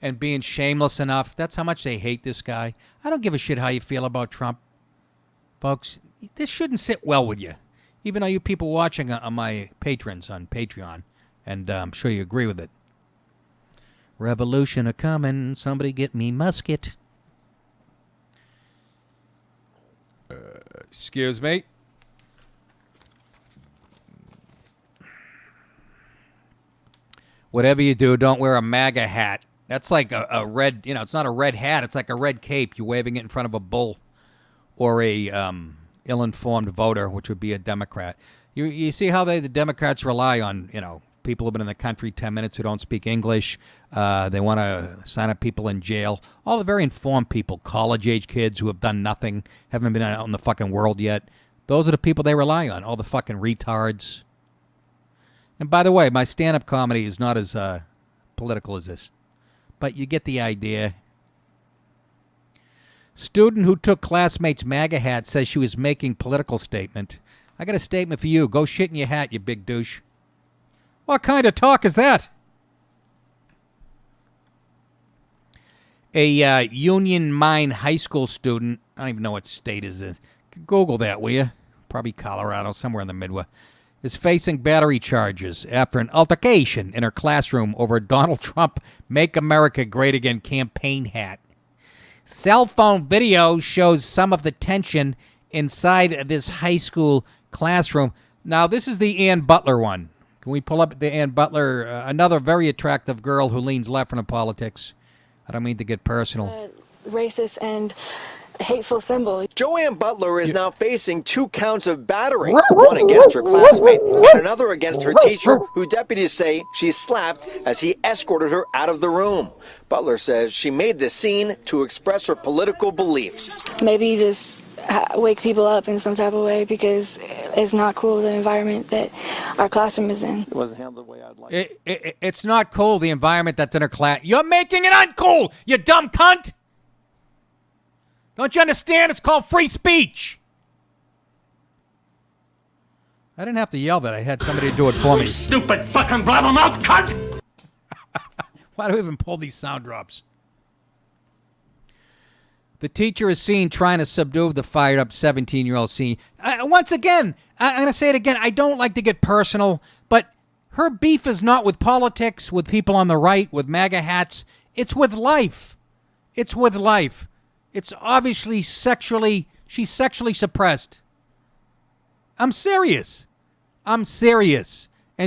and being shameless enough? That's how much they hate this guy. I don't give a shit how you feel about Trump. Folks, this shouldn't sit well with you. Even though you people watching are my patrons on Patreon. And I'm sure you agree with it. Revolution a-coming. Somebody get me musket. Excuse me. Whatever you do, don't wear a MAGA hat. That's like a red, it's not a red hat. It's like a red cape. You're waving it in front of a bull or a ill-informed voter, which would be a Democrat. You see how the Democrats rely on, people who've been in the country 10 minutes who don't speak English. They want to sign up people in jail. All the very informed people, college-age kids who have done nothing, haven't been out in the fucking world yet. Those are the people they rely on, all the fucking retards. And by the way, my stand-up comedy is not as political as this. But you get the idea. Student who took classmate's MAGA hat says she was making political statement. I got a statement for you. Go shit in your hat, you big douche. What kind of talk is that? A Union Mine high school student, I don't even know what state is this. Google that, will you? Probably Colorado, somewhere in the Midwest. Is facing battery charges after an altercation in her classroom over Donald Trump Make America Great Again campaign hat. Cell phone video shows some of the tension inside this high school classroom. Now, this is the Ann Butler one. Can we pull up the Ann Butler, another very attractive girl who leans left in politics? I don't mean to get personal. Racist and hateful symbol. Joanne Butler is now facing 2 counts of battery, one against her classmate and another against her teacher, who deputies say she slapped as he escorted her out of the room. Butler says she made the scene to express her political beliefs. Maybe just wake people up in some type of way, because it's not cool, the environment that our classroom is in. It wasn't handled the way I'd like it's not cool, the environment that's in her class. You're making it uncool, you dumb cunt! Don't you understand? It's called free speech. I didn't have to yell that. I had somebody do it for me. Stupid fucking blabbermouth cunt! Why do we even pull these sound drops? The teacher is seen trying to subdue the fired-up 17-year-old senior. Once again, I'm going to say it again. I don't like to get personal, but her beef is not with politics, with people on the right, with MAGA hats. It's with life. It's with life. It's obviously she's sexually suppressed. I'm serious. And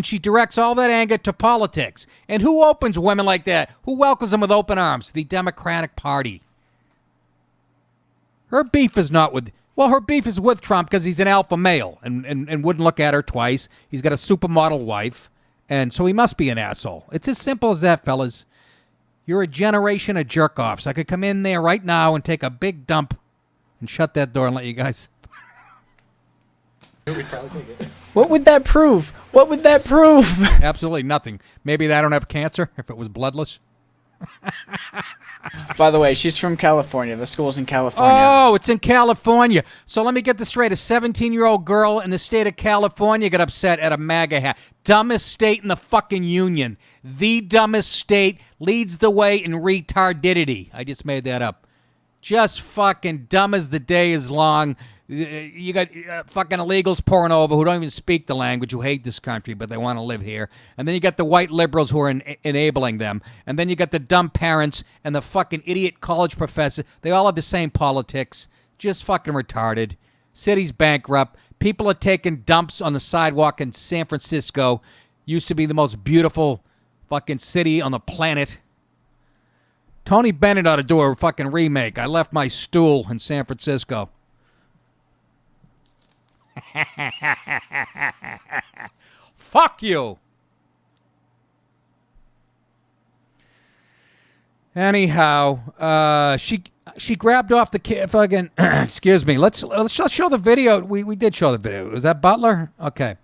she directs all that anger to politics. And who opens women like that? Who welcomes them with open arms? The Democratic Party. Her beef is not with, her beef is with Trump because he's an alpha male and wouldn't look at her twice. He's got a supermodel wife, and so he must be an asshole. It's as simple as that, fellas. You're a generation of jerk-offs. I could come in there right now and take a big dump and shut that door and let you guys... What would that prove? Absolutely nothing. Maybe I don't have cancer if it was bloodless. By the way, she's from California. The school's in California. Oh, it's in California. So let me get this straight. A 17-year-old girl in the state of California got upset at a MAGA hat. Dumbest state in the fucking union. The dumbest state, leads the way in retardidity. I just made that up. Just fucking dumb as the day is long. You got fucking illegals pouring over who don't even speak the language, who hate this country, but they want to live here. And then you got the white liberals who are enabling them. And then you got the dumb parents and the fucking idiot college professor. They all have the same politics. Just fucking retarded. City's bankrupt. People are taking dumps on the sidewalk in San Francisco. Used to be the most beautiful fucking city on the planet. Tony Bennett ought to do a fucking remake. I left my stool in San Francisco. Fuck you. Anyhow, she grabbed off the kid. Fucking excuse me. Let's show the video. We did show the video. Was that Butler? Okay.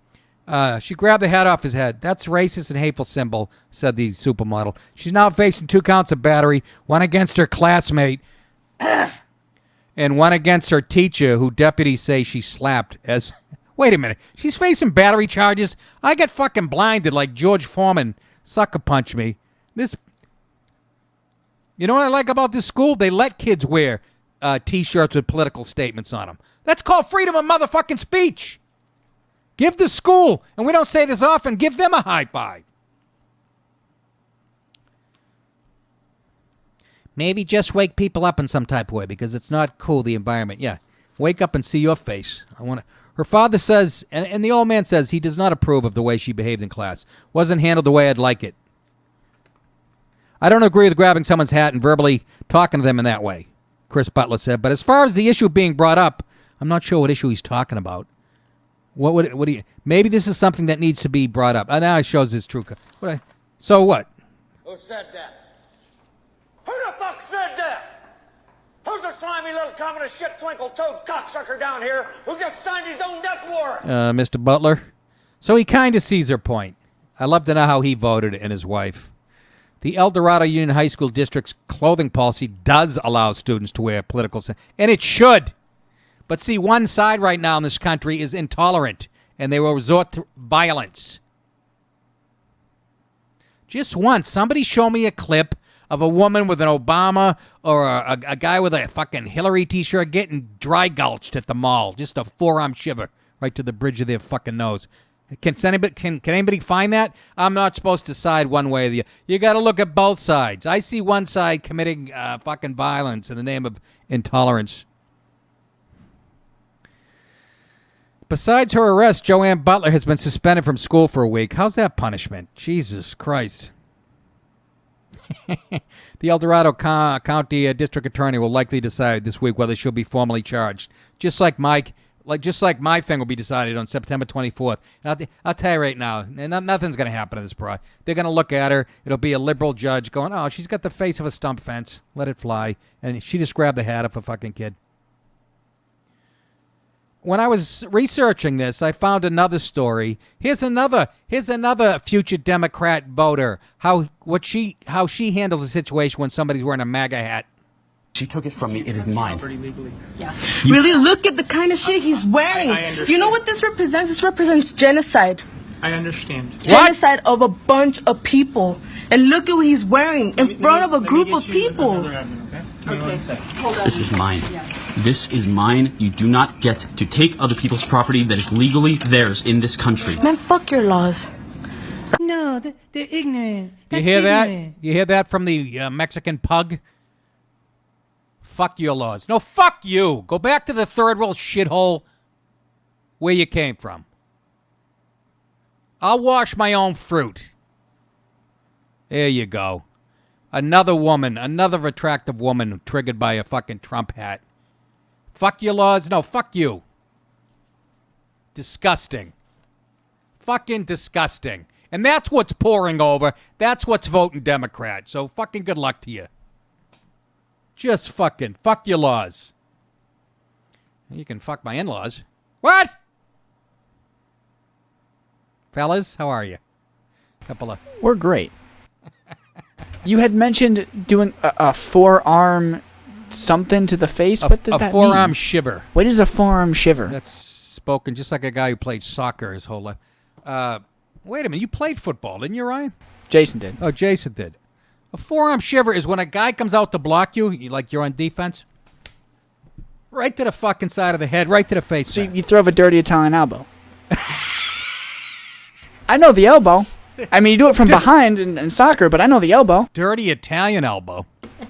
She grabbed the hat off his head. That's racist and hateful symbol, said the supermodel. She's now facing 2 counts of battery, one against her classmate and one against her teacher, who deputies say she slapped as... Wait a minute. She's facing battery charges? I got fucking blinded like George Foreman sucker punched me. This... You know what I like about this school? They let kids wear T-shirts with political statements on them. That's called freedom of motherfucking speech. Give the school, and we don't say this often, give them a high five. Maybe just wake people up in some type of way, because it's not cool, the environment. Yeah, wake up and see your face. Her father says, and the old man says he does not approve of the way she behaved in class. Wasn't handled the way I'd like it. I don't agree with grabbing someone's hat and verbally talking to them in that way, Chris Butler said. But as far as the issue being brought up, I'm not sure what issue he's talking about. What do you? Maybe this is something that needs to be brought up. Now it shows his true. So what? Who said that? Who the fuck said that? Who's the slimy little communist shit twinkle-toed cocksucker down here who just signed his own death warrant? Mr. Butler. So he kind of sees her point. I'd love to know how he voted and his wife. The El Dorado Union High School District's clothing policy does allow students to wear political and it should. But see, one side right now in this country is intolerant, and they will resort to violence. Just once, somebody show me a clip of a woman with an Obama or a guy with a fucking Hillary t-shirt getting dry gulched at the mall. Just a forearm shiver right to the bridge of their fucking nose. Can anybody find that? I'm not supposed to side one way or the other. You got to look at both sides. I see one side committing fucking violence in the name of intolerance. Besides her arrest, Joanne Butler has been suspended from school for a week. How's that punishment? Jesus Christ. The El Dorado County District Attorney will likely decide this week whether she'll be formally charged. Just like my thing will be decided on September 24th. And I'll tell you right now, nothing's going to happen to this broad. They're going to look at her. It'll be a liberal judge going, oh, she's got the face of a stump fence. Let it fly. And she just grabbed the hat of a fucking kid. When I was researching this, I found another story. Here's another future Democrat voter. How she handles the situation when somebody's wearing a MAGA hat. She took it from me. It is mine. Yes. Really, look at the kind of shit he's wearing. I understand. You know what this represents? This represents genocide. I understand. Genocide of a bunch of people. And look at what he's wearing in front of a group of people. Okay. This is mine. This is mine. You do not get to take other people's property that is legally theirs in this country. Man, fuck your laws. No, they're ignorant. You hear that? You hear that from the Mexican pug? Fuck your laws. No, fuck you. Go back to the third world shithole where you came from. I'll wash my own fruit. There you go. Another woman, another attractive woman triggered by a fucking Trump hat. Fuck your laws. No, fuck you. Disgusting. Fucking disgusting. And that's what's pouring over. That's what's voting Democrat. So fucking good luck to you. Just fucking fuck your laws. You can fuck my in-laws. What? Fellas, how are you? We're great. You had mentioned doing a forearm something to the face. What does that mean? A forearm shiver. What is a forearm shiver? That's spoken just like a guy who played soccer his whole life. Wait a minute. You played football, didn't you, Ryan? Jason did. Oh, Jason did. A forearm shiver is when a guy comes out to block you, like you're on defense. Right to the fucking side of the head, right to the face. So you throw a dirty Italian elbow. I know the elbow. I mean, you do it from behind in soccer, but I know the elbow. Dirty Italian elbow.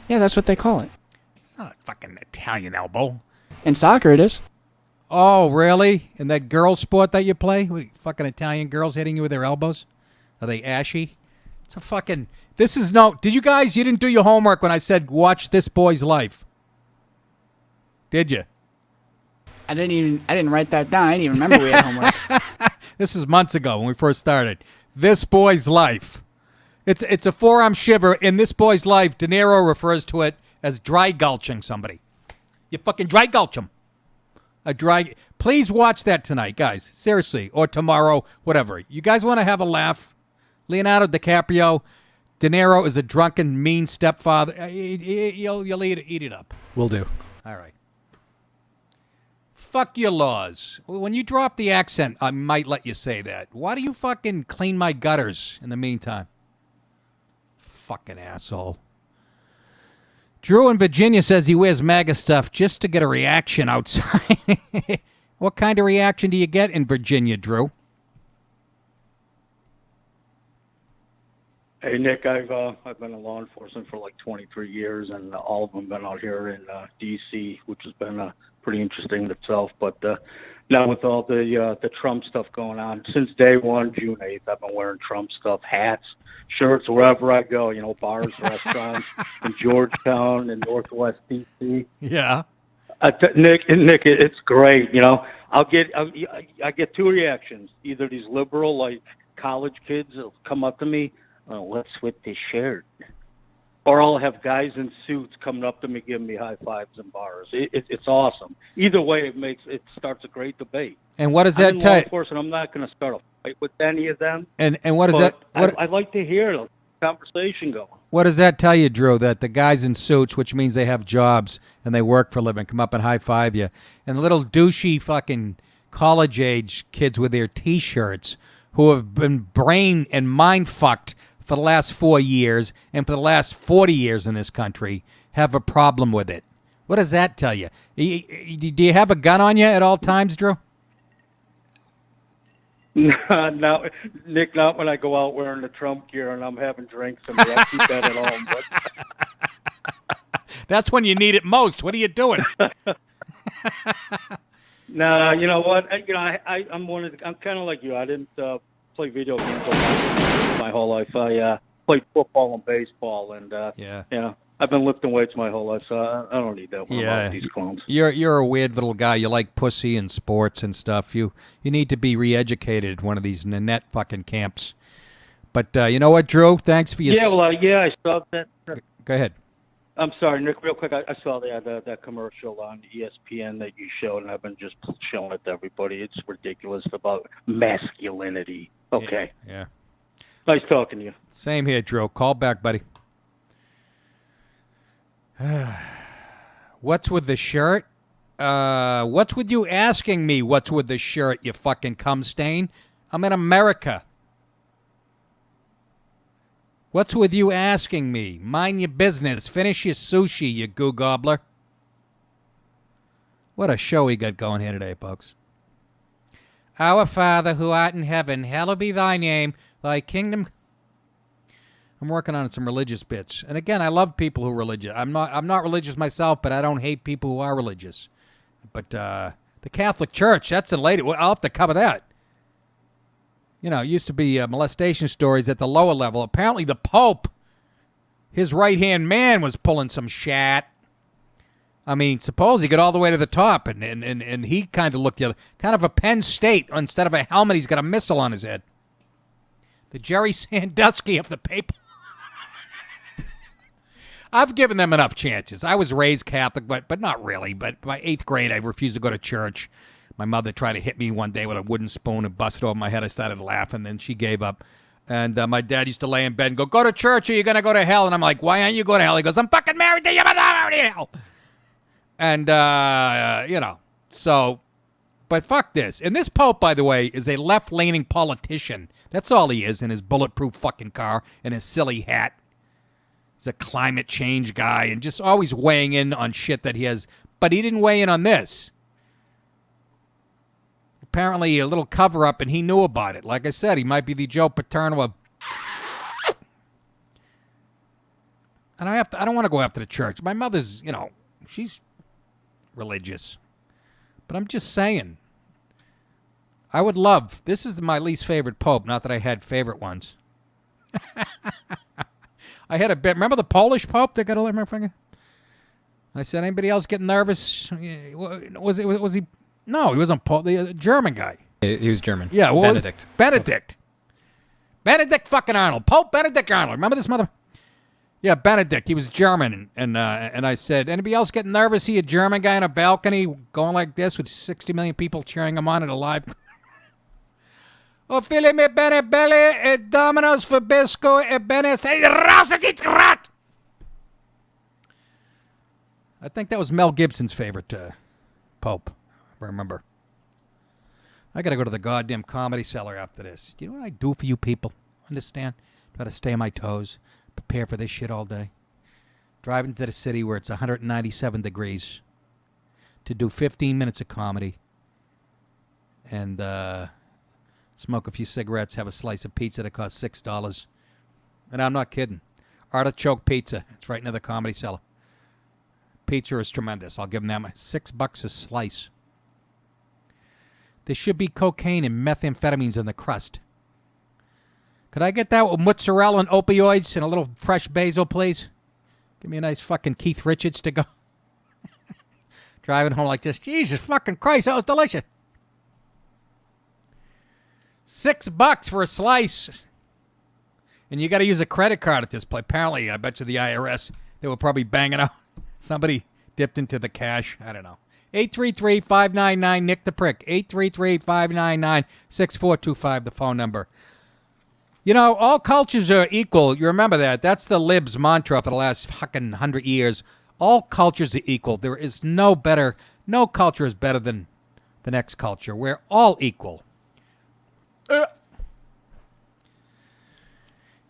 Yeah, that's what they call it. It's not a fucking Italian elbow. In soccer, it is. Oh, really? In that girl sport that you play? Fucking Italian girls hitting you with their elbows? Are they ashy? It's a fucking... This is no... You didn't do your homework when I said watch This Boy's Life. Did you? I didn't write that down. I didn't even remember we had homework. This is months ago when we first started. This Boy's Life. It's a forearm shiver. In This Boy's Life, De Niro refers to it as dry gulching somebody. You fucking dry gulch them. Please watch that tonight, guys. Seriously. Or tomorrow, whatever. You guys want to have a laugh? Leonardo DiCaprio, De Niro is a drunken, mean stepfather. You'll eat it up. Will do. All right. Fuck your laws. When you drop the accent, I might let you say that. Why do you fucking clean my gutters in the meantime? Fucking asshole. Drew in Virginia says he wears MAGA stuff just to get a reaction outside. What kind of reaction do you get in Virginia, Drew? Hey, Nick, I've been in law enforcement for like 23 years, and all of them been out here in D.C., which has been pretty interesting in itself. But now with all the Trump stuff going on, since day one, June 8th, I've been wearing Trump stuff, hats, shirts, wherever I go, bars, restaurants, in Georgetown, in Northwest D.C. Yeah. Nick, it's great. I get two reactions. Either these liberal, like college kids, will come up to me, what's with this shirt? Or I'll have guys in suits coming up to me, giving me high fives in bars. It's awesome. Either way, it starts a great debate. And what does that tell tell you? I'm not going to start a fight with any of them. And what does that? I'd like to hear the conversation going. What does that tell you, Drew? That the guys in suits, which means they have jobs and they work for a living, come up and high five you, and the little douchey fucking college age kids with their T-shirts who have been brain and mind fucked for the last 4 years and for the last 40 years in this country have a problem with it. What does that tell you? Do you have a gun on you at all times, Drew? No, Nick, not when I go out wearing the Trump gear and I'm having drinks and I keep that at home. But... That's when you need it most. What are you doing? No, you know what? I'm kind of like you. I didn't play video games my whole life. I played football and baseball, and I've been lifting weights my whole life, so I don't need that. One these clones. You're a weird little guy. You like pussy and sports and stuff. You need to be re-educated at one of these Nanette fucking camps. But you know what, Drew? Thanks for your... I saw that. Go ahead. I'm sorry, Nick, real quick. I saw that commercial on ESPN that you showed, and I've been just showing it to everybody. It's ridiculous about masculinity. Okay. Yeah. Nice talking to you. Same here, Drew. Call back, buddy. What's with the shirt? What's with you asking me what's with the shirt, you fucking cum stain? I'm in America. What's with you asking me? Mind your business. Finish your sushi, you goo gobbler. What a show we got going here today, folks. Our Father who art in heaven, hallowed be thy name, thy kingdom. I'm working on some religious bits. And again, I love people who are religious. I'm not religious myself, but I don't hate people who are religious. But the Catholic Church, that's a lady. I'll have to cover that. You know, it used to be molestation stories at the lower level. Apparently the Pope, his right-hand man, was pulling some shat. I mean, suppose he got all the way to the top, and he kind of looked the other, kind of a Penn State. Instead of a helmet, he's got a missile on his head. The Jerry Sandusky of the paper. I've given them enough chances. I was raised Catholic, but not really. But by 8th grade, I refused to go to church. My mother tried to hit me one day with a wooden spoon and busted over my head. I started laughing, then she gave up. And my dad used to lay in bed and go to church or you're going to go to hell. And I'm like, why aren't you going to hell? He goes, I'm fucking married to you, but I'm already in hell. And, so, but fuck this. And this Pope, by the way, is a left-leaning politician. That's all he is in his bulletproof fucking car and his silly hat. He's a climate change guy and just always weighing in on shit that he has. But he didn't weigh in on this. Apparently a little cover-up, and he knew about it. Like I said, he might be the Joe Paterno of... And I don't want to go after the church. My mother's, she's religious. But I'm just saying. I would love... This is my least favorite pope, not that I had favorite ones. I had a bit... Remember the Polish pope that got a little finger? I said, anybody else getting nervous? Was he... No, he wasn't Paul. The German guy. He was German. Yeah, Benedict. Benedict fucking Arnold. Pope Benedict Arnold. Remember this mother? Yeah, Benedict. He was German. And I said, anybody else getting nervous? See a German guy on a balcony going like this with 60 million people cheering him on at a live... O fili me bene belle e dominos fabisco e bene se rosas rat. I think that was Mel Gibson's favorite Pope. Remember. I got to go to the goddamn Comedy Cellar after this. Do you know what I do for you people? Understand? Try to stay on my toes. Prepare for this shit all day. Driving to the city where it's 197 degrees to do 15 minutes of comedy and smoke a few cigarettes, have a slice of pizza that costs $6. And I'm not kidding. Artichoke pizza. It's right near the Comedy Cellar. Pizza is tremendous. I'll give them that much. $6 a slice. There should be cocaine and methamphetamines in the crust. Could I get that with mozzarella and opioids and a little fresh basil, please? Give me a nice fucking Keith Richards to go. Driving home like this. Jesus fucking Christ, that was delicious. $6 for a slice. And you got to use a credit card at this place. Apparently, I bet you the IRS, they were probably banging out. Somebody dipped into the cash. I don't know. 833-599-NICK the Prick. 833-599-6425, the phone number. You know, all cultures are equal. You remember that. That's the libs' mantra for the last fucking 100 years. All cultures are equal. There is no culture is better than the next culture. We're all equal.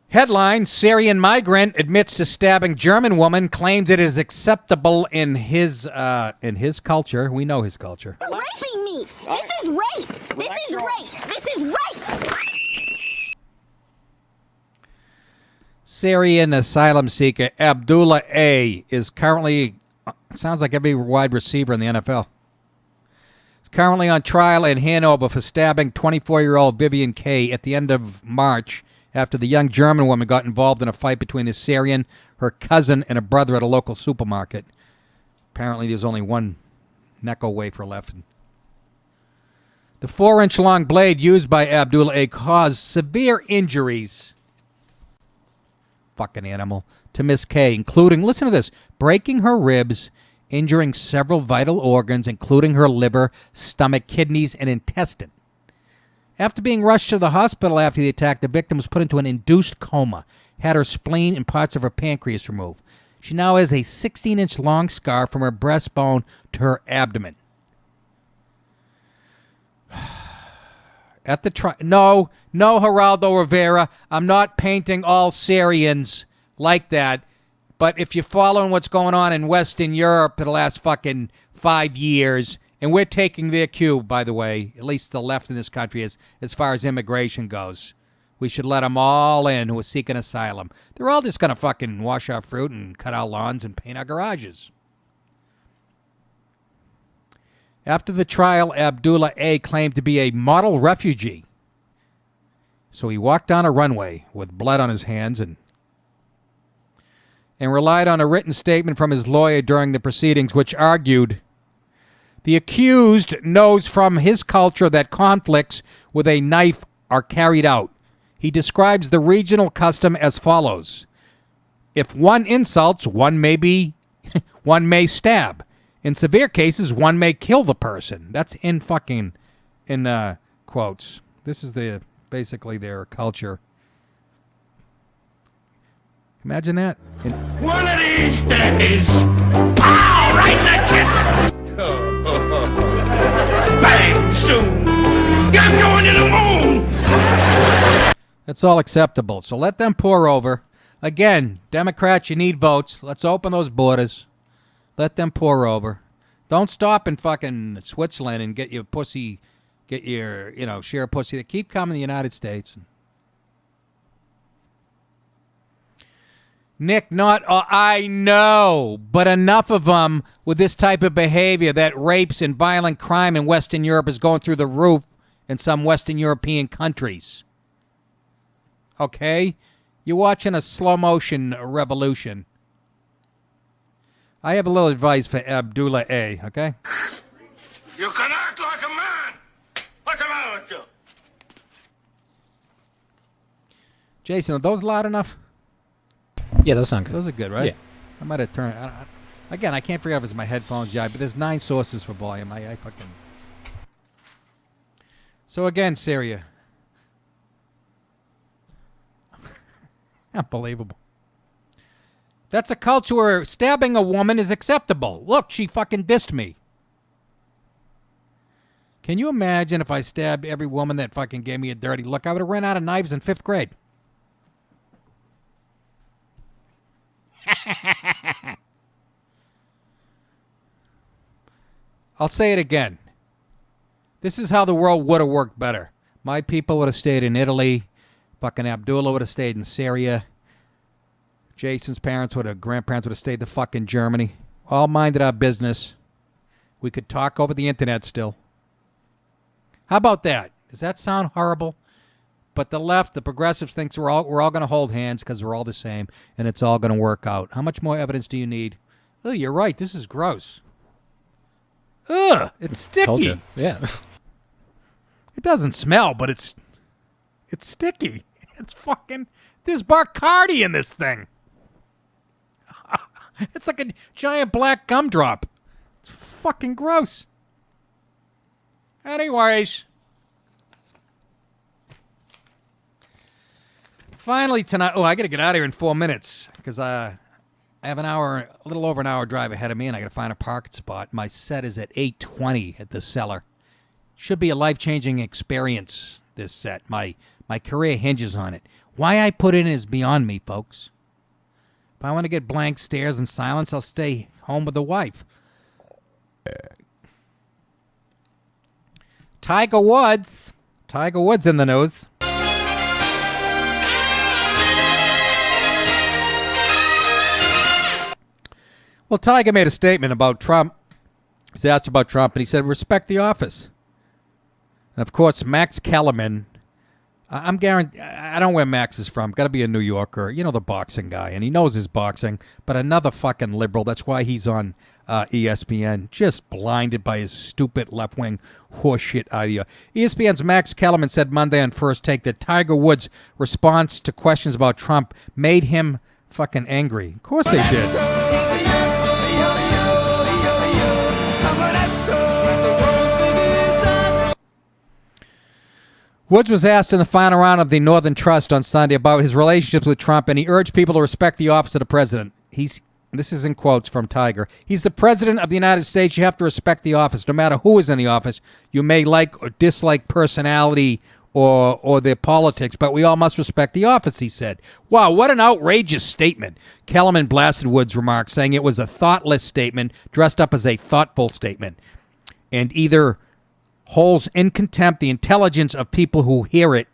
Headline, Syrian migrant admits to stabbing German woman, claims it is acceptable in his culture. We know his culture. Raping me. This is rape. This is rape. This is rape. Syrian asylum seeker Abdullah A. is currently, sounds like every wide receiver in the NFL. He's currently on trial in Hanover for stabbing 24-year-old Vivian K. at the end of March after the young German woman got involved in a fight between the Syrian, her cousin, and a brother at a local supermarket. Apparently there's only one Necco wafer left. The 4-inch long blade used by Abdullah A. caused severe injuries, fucking animal, to Miss K, including, listen to this, breaking her ribs, injuring several vital organs, including her liver, stomach, kidneys, and intestine. After being rushed to the hospital after the attack, the victim was put into an induced coma, had her spleen and parts of her pancreas removed. She now has a 16-inch long scar from her breastbone to her abdomen. At the no, Geraldo Rivera, I'm not painting all Syrians like that, but if you're following what's going on in Western Europe for the last fucking 5 years, and we're taking their cue, by the way, at least the left in this country, as far as immigration goes. We should let them all in who are seeking asylum. They're all just going to fucking wash our fruit and cut our lawns and paint our garages. After the trial, Abdullah A. claimed to be a model refugee. So he walked down a runway with blood on his hands and relied on a written statement from his lawyer during the proceedings, which argued, the accused knows from his culture that conflicts with a knife are carried out. He describes the regional custom as follows. If one insults, one may stab. In severe cases, one may kill the person. That's in quotes. This is basically their culture. Imagine that. One of these days, pow, right in the kisser. Bang, soon. I'm going to the moon. That's all acceptable. So let them pour over. Again, Democrats, you need votes. Let's open those borders. Let them pour over. Don't stop in fucking Switzerland and get your share of pussy. They keep coming to the United States. Nick, I know, but enough of them with this type of behavior that rapes and violent crime in Western Europe is going through the roof in some Western European countries. Okay? You're watching a slow motion revolution. I have a little advice for Abdullah A., okay? You can act like a man. What's the matter with you? Jason, are those loud enough? Yeah, those sound good. Those are good, right? Yeah. I might have turned... Again, I can't figure out if it's my headphones, but there's 9 sources for volume. I fucking... So again, Syria. Unbelievable. That's a culture where stabbing a woman is acceptable. Look, she fucking dissed me. Can you imagine if I stabbed every woman that fucking gave me a dirty look? I would have run out of knives in 5th grade. I'll say it again. This is how the world would have worked better. My people would have stayed in Italy. Fucking Abdullah would have stayed in Syria. Jason's grandparents would have stayed the fuck in Germany. All minded our business. We could talk over the internet still. How about that? Does that sound horrible? But the left, the progressives, thinks we're all going to hold hands because we're all the same, and it's all going to work out. How much more evidence do you need? Oh, you're right. This is gross. Ugh, it's sticky. Told you. Yeah. It doesn't smell, but it's sticky. It's fucking. There's Bacardi in this thing. It's like a giant black gumdrop. It's fucking gross. Anyways. Finally tonight. Oh, I got to get out of here in 4 minutes because I have a little over an hour drive ahead of me, and I got to find a parking spot. My set is at 8:20 at the Cellar. Should be a life-changing experience, this set. My career hinges on it. Why I put it in is beyond me, folks. If I want to get blank stares and silence, I'll stay home with the wife. Tiger Woods in the news. Well, Tiger made a statement about Trump. He was asked about Trump, and he said, respect the office. And, of course, Max Kellerman, I'm guaranteed, I don't know where Max is from. Got to be a New Yorker. You know, the boxing guy, and he knows his boxing, but another fucking liberal. That's why he's on ESPN, just blinded by his stupid left-wing horseshit idea. ESPN's Max Kellerman said Monday on First Take that Tiger Woods' response to questions about Trump made him fucking angry. Of course they did. Woods was asked in the final round of the Northern Trust on Sunday about his relationships with Trump, and he urged people to respect the office of the president. This is in quotes from Tiger. He's the president of the United States. You have to respect the office, no matter who is in the office. You may like or dislike personality or their politics, but we all must respect the office, he said. Wow, what an outrageous statement. Kellerman blasted Woods' remarks, saying it was a thoughtless statement dressed up as a thoughtful statement, and either holds in contempt the intelligence of people who hear it,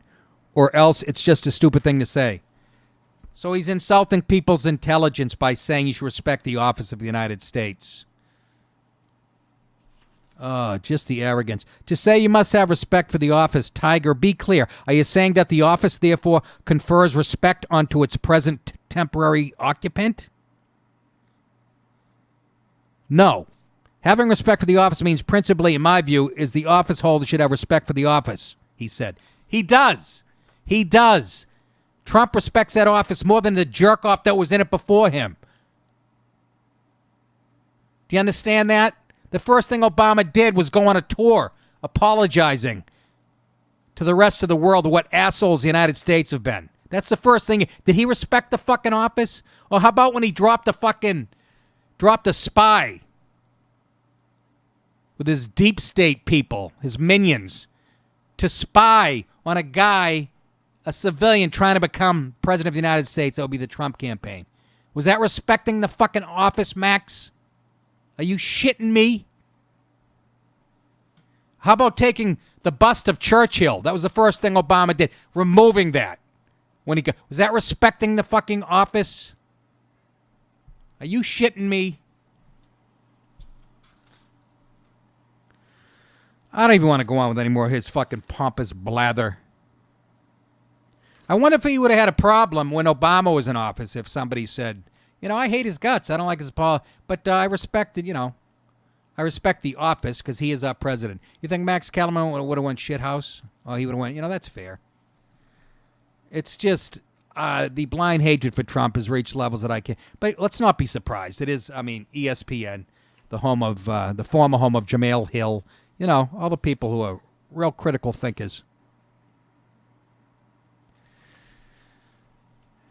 or else it's just a stupid thing to say. So he's insulting people's intelligence by saying you should respect the office of the United States. Oh, just the arrogance. To say you must have respect for the office, Tiger, be clear. Are you saying that the office, therefore, confers respect onto its present temporary occupant? No. Having respect for the office means principally, in my view, is the office holder should have respect for the office, he said. He does. He does. Trump respects that office more than the jerk-off that was in it before him. Do you understand that? The first thing Obama did was go on a tour apologizing to the rest of the world of what assholes the United States have been. That's the first thing. Did he respect the fucking office? Or how about when he dropped a spy with his deep state people, his minions, to spy on a guy, a civilian trying to become president of the United States? That would be the Trump campaign. Was that respecting the fucking office, Max? Are you shitting me? How about taking the bust of Churchill? That was the first thing Obama did. Removing that. Was that respecting the fucking office? Are you shitting me? I don't even want to go on with any more of his fucking pompous blather. I wonder if he would have had a problem when Obama was in office if somebody said, I hate his guts. I don't like his policy, but I respect it, I respect the office because he is our president. You think Max Kellerman would have went shithouse? Oh, he would have went, that's fair. It's just the blind hatred for Trump has reached levels that I can't. But let's not be surprised. It is, ESPN, the home of, the former home of Jamel Hill, all the people who are real critical thinkers.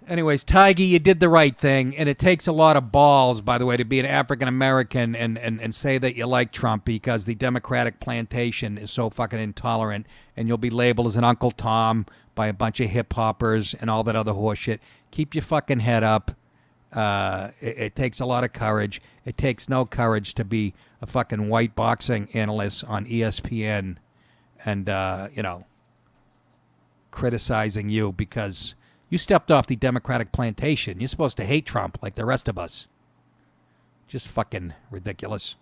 Anyways, Tiger, you did the right thing, and it takes a lot of balls, by the way, to be an African-American and say that you like Trump because the Democratic plantation is so fucking intolerant, and you'll be labeled as an Uncle Tom by a bunch of hip-hoppers and all that other horseshit. Keep your fucking head up. It takes a lot of courage. It takes no courage to be a fucking white boxing analyst on ESPN and, criticizing you because You stepped off the Democratic plantation. You're supposed to hate Trump like the rest of us. Just fucking ridiculous.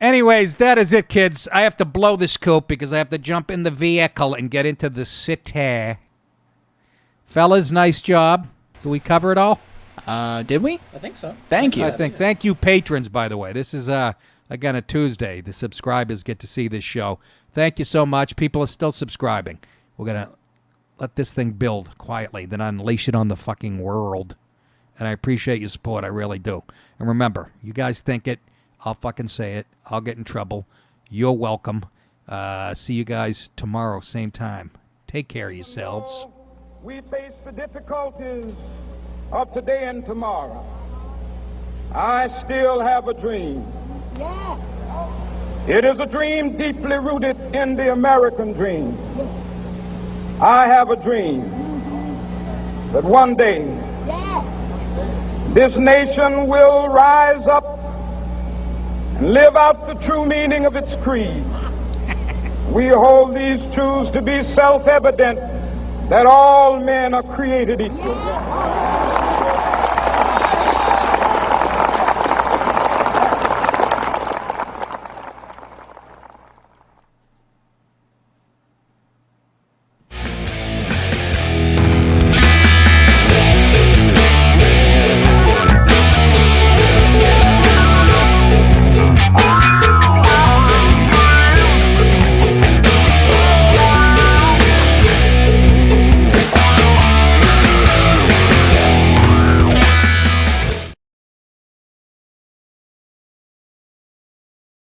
Anyways, that is it, kids. I have to blow this coop because I have to jump in the vehicle and get into the city. Fellas, nice job. Did we cover it all? Did we? I think so. Thank you. Thank you, patrons, by the way. This is, again, a Tuesday. The subscribers get to see this show. Thank you so much. People are still subscribing. We're going to let this thing build quietly, then unleash it on the fucking world. And I appreciate your support. I really do. And remember, you guys think it, I'll fucking say it. I'll get in trouble. You're welcome. See you guys tomorrow, same time. Take care of yourselves. We face the difficulties of today and tomorrow. I still have a dream. Yeah. It is a dream deeply rooted in the American dream. I have a dream that one day this nation will rise up and live out the true meaning of its creed. We hold these truths to be self-evident, that all men are created equal.